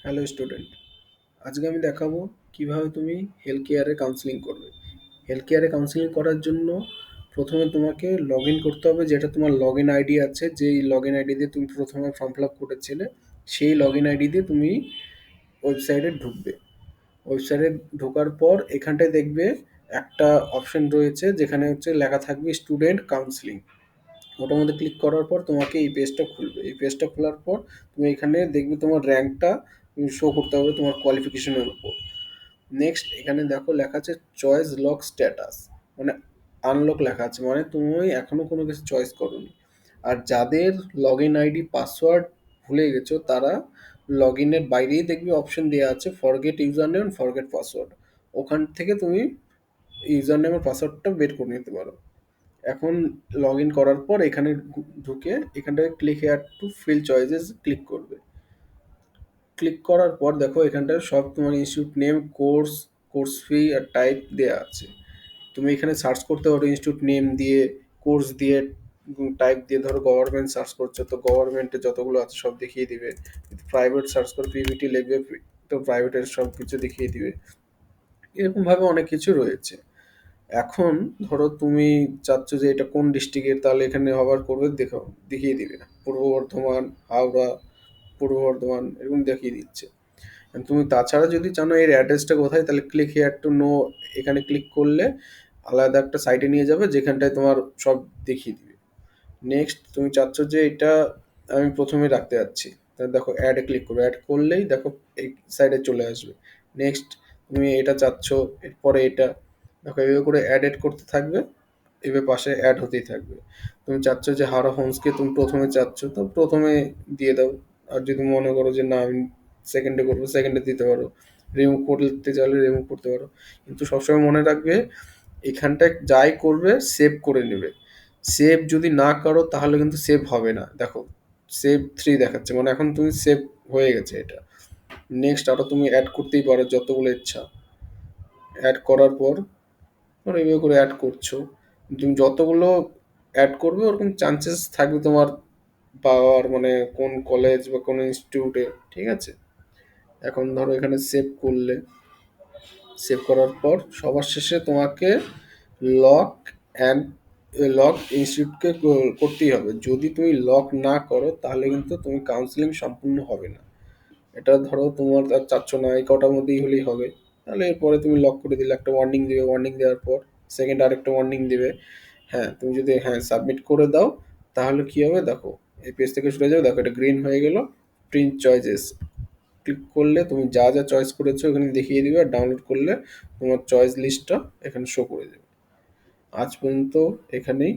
Hello student, আজকে আমি দেখাবো কিভাবে তুমি হেলথ কেয়ারে কাউন্সেলিং করবে। হেলথ কেয়ারে কাউন্সেলিং করার জন্য প্রথমে তোমাকে লগ ইন করতে হবে, যেটা তোমার লগ ইন আইডি আছে, যেই লগ ইন আইডি দিয়ে তুমি প্রথমে ফর্ম ফিল আপ করেছিলে, সেই লগ ইন আইডি দিয়ে তুমি ওয়েবসাইটে ঢুকবে। ওয়েবসাইটে ঢোকার পর এখানটায় দেখবে একটা অপশন রয়েছে যেখানে হচ্ছে লেখা থাকবে স্টুডেন্ট কাউন্সেলিং। ওটার মধ্যে ক্লিক করার পর তোমাকে এই পেজটা খুলবে। এই পেজটা খোলার পর তুমি এখানে দেখবে তোমার র্যাঙ্কটা শো করতে হবে তোমার কোয়ালিফিকেশনের উপর। নেক্সট এখানে দেখো লেখা আছে চয়েস লক স্ট্যাটাস, মানে আনলক লেখা আছে, মানে তুমি এখনো কোনো কিছু চয়েস করোনি। আর যাদের লগ ইন আইডি পাসওয়ার্ড ভুলে গেছো তারা লগ ইনের বাইরেই দেখবে অপশন দেওয়া আছে forget user name forget password. ওখান থেকে তুমি ইউজার নেমের পাসওয়ার্ডটা বের করে নিতে পারো। এখন লগ ইন করার পর এখানে ঢুকে এখানটায় click here to fill choices click করবে। ক্লিক করার পর দেখো এখানটায় সব তোমার institute name, course, course fee আর টাইপ দেওয়া আছে। তুমি এখানে সার্চ করতে পারো ইনস্টিটিউট নেম দিয়ে, কোর্স দিয়ে, টাইপ দিয়ে। ধরো গভর্নমেন্ট সার্চ করছো তো গভর্নমেন্টে যতগুলো আছে সব দেখিয়ে দিবে। প্রাইভেট সার্চ করে পিভিটি লিখবে তো প্রাইভেটের সব কিছু দেখিয়ে দিবে। এরকমভাবে অনেক কিছু রয়েছে। এখন ধরো তুমি চাচ্ছ যে এটা কোন ডিস্ট্রিক্টের, তাহলে এখানে হবার করবে, দেখো দেখিয়ে দিবে পূর্ব বর্ধমান, হাওড়া, পূর্ব বর্ধমান এরকম দেখিয়ে দিচ্ছে। And তুমি তাছাড়া যদি জানো এর অ্যাড্রেসটা কোথায়, তাহলে ক্লিক হিয়ার টু নো, এখানে ক্লিক করলে আলাদা একটা সাইটে নিয়ে যাবে যেখানটায় তোমার সব দেখিয়ে দিবে। নেক্সট তুমি চাচ্ছ যে এটা আমি প্রথমে রাখতে যাচ্ছি, তাহলে দেখো অ্যাডে ক্লিক করবে। অ্যাড করলেই দেখো এই সাইডে চলে আসবে। নেক্সট তুমি এটা চাচ্ছ, এরপরে এটা, দেখো এইভাবে করে অ্যাড করতে থাকবে, এভাবে পাশে অ্যাড হতেই থাকবে। তুমি চাচ্ছ যে হাওড়া হোমসকে তুমি প্রথমে চাচ্ছ তো প্রথমে দিয়ে দাও। আর যদি মনে করো যে না আমি সেকেন্ডে করবো, সেকেন্ডে দিতে পারো। রিমুভ করতে চাইলে রিমুভ করতে পারো। কিন্তু সবসময় মনে রাখবে এখানটায় যাই করবে সেভ করে নেবে। সেভ যদি না করো তাহলে কিন্তু সেভ হবে না। দেখো সেভ 3 দেখাচ্ছে, মানে এখন তুমি সেভ হয়ে গেছে এটা। নেক্সট আরো তুমি অ্যাড করতেই পারো যতগুলো ইচ্ছা। অ্যাড করার পর ধরো এইভাবে করে অ্যাড করছো, তুমি যতগুলো অ্যাড করবে ওরকম চান্সেস থাকবে তোমার পাওয়ার, মানে কোন কলেজ বা কোন ইনস্টিটিউটে। ঠিক আছে, এখন ধরো এখানে সেভ করলে, সেভ করার পর সবার শেষে তোমাকে লক অ্যান্ড লক ইনস্টিটিউটকে করতেই হবে। যদি তুমি লক না করো তাহলে কিন্তু তুমি কাউন্সিলিং সম্পূর্ণ হবে না। এটা ধরো তোমার আর চাচ্ছ না এই কটার মধ্যেই হলেই হবে, তাহলে এরপরে তুমি লক করে দিলে একটা ওয়ার্নিং দিবে। ওয়ার্নিং দেওয়ার পর সেকেন্ড আরেকটা ওয়ার্নিং দিবে। হ্যাঁ, তুমি যদি হ্যাঁ সাবমিট করে দাও তাহলে কি হবে দেখো এই পেজ থেকে সরে যাবে। দেখো এটা গ্রিন হয়ে গেল। প্রিন্ট চয়েসেস ক্লিক করলে তুমি যা যা চয়েস করেছো ওখানে দেখিয়ে দিবে, আর ডাউনলোড করলে তোমার চয়েস লিস্টটা এখানে শো করে দেবে। আজ পর্যন্ত এখানেই